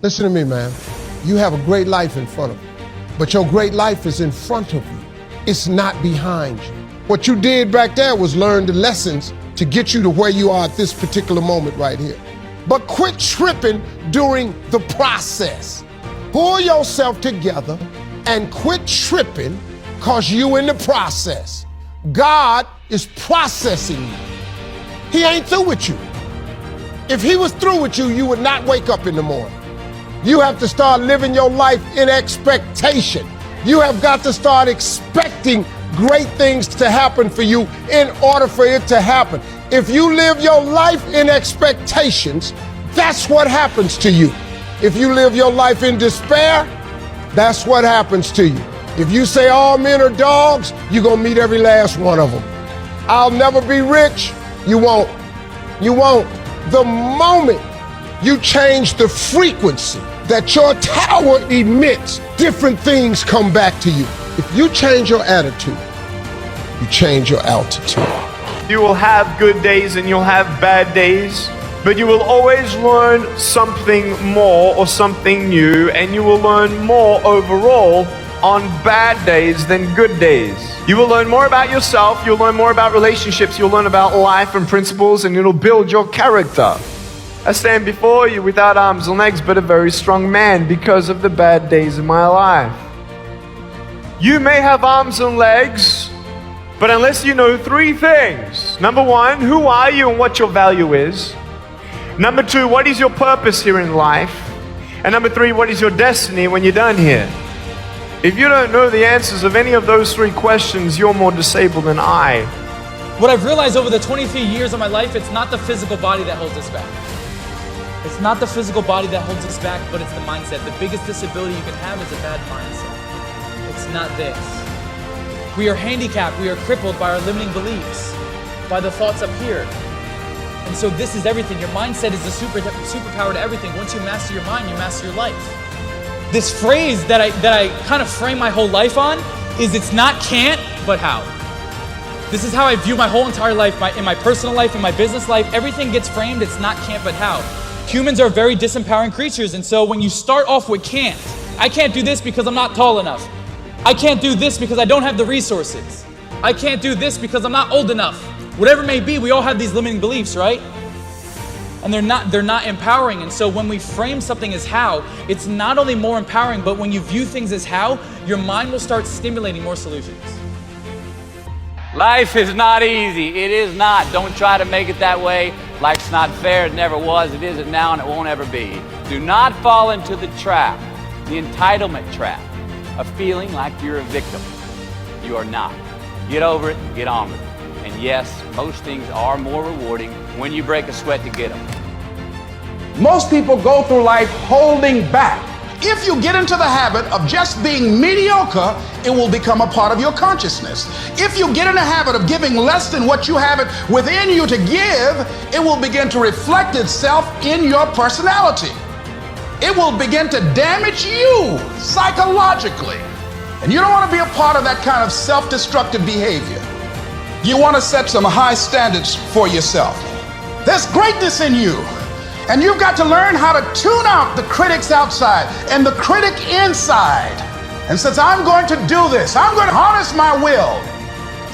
Listen to me, man. You have a great life in front of you, but your great life is in front of you. It's not behind you. What you did back there was learn the lessons to get you to where you are at this particular moment right here. But quit tripping during the process. Pull yourself together and quit tripping because you in the process. God is processing you. He ain't through with you. If he was through with you, you would not wake up in the morning. You have to start living your life in expectation. You have got to start expecting great things to happen for you in order for it to happen. If you live your life in expectations, that's what happens to you. If you live your life in despair, that's what happens to you. If you say all men are dogs, you're gonna meet every last one of them. I'll never be rich, you won't. You won't. The moment you change the frequency that your tower emits, different things come back to you. If you change your attitude, you change your altitude. You will have good days and you'll have bad days, but you will always learn something more or something new, and you will learn more overall on bad days than good days. You will learn more about yourself, you'll learn more about relationships, you'll learn about life and principles, and it'll build your character. I stand before you without arms and legs, but a very strong man because of the bad days of my life. You may have arms and legs, but unless you know three things. Number one, who are you and what your value is? Number two, what is your purpose here in life? And number three, what is your destiny when you're done here? If you don't know the answers of any of those three questions, you're more disabled than I. What I've realized over the 23 years of my life, it's not the physical body that holds us back. It's not the physical body that holds us back, but it's the mindset. The biggest disability you can have is a bad mindset. It's not this. We are handicapped, we are crippled by our limiting beliefs, by the thoughts up here. And so this is everything. Your mindset is the superpower to everything. Once you master your mind, you master your life. This phrase that I kind of frame my whole life on is it's not can't, but how. This is how I view my whole entire life, in my personal life, in my business life. Everything gets framed, it's not can't, but how. Humans are very disempowering creatures, and so when you start off with can't, I can't do this because I'm not tall enough. I can't do this because I don't have the resources. I can't do this because I'm not old enough. Whatever it may be, we all have these limiting beliefs, right? And they're not empowering. And so when we frame something as how, it's not only more empowering, but when you view things as how, your mind will start stimulating more solutions. Life is not easy. It is not. Don't try to make it that way. Life's not fair. It never was. It isn't now, and it won't ever be. Do not fall into the trap, the entitlement trap, of feeling like you're a victim. You are not. Get over it and get on with it. And yes, most things are more rewarding when you break a sweat to get them. Most people go through life holding back. If you get into the habit of just being mediocre, it will become a part of your consciousness. If you get in the habit of giving less than what you have it within you to give, it will begin to reflect itself in your personality. It will begin to damage you psychologically. And you don't want to be a part of that kind of self-destructive behavior. You want to set some high standards for yourself. There's greatness in you. And you've got to learn how to tune out the critics outside and the critic inside. And since I'm going to do this, I'm going to harness my will,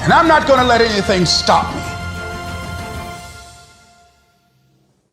and I'm not going to let anything stop me.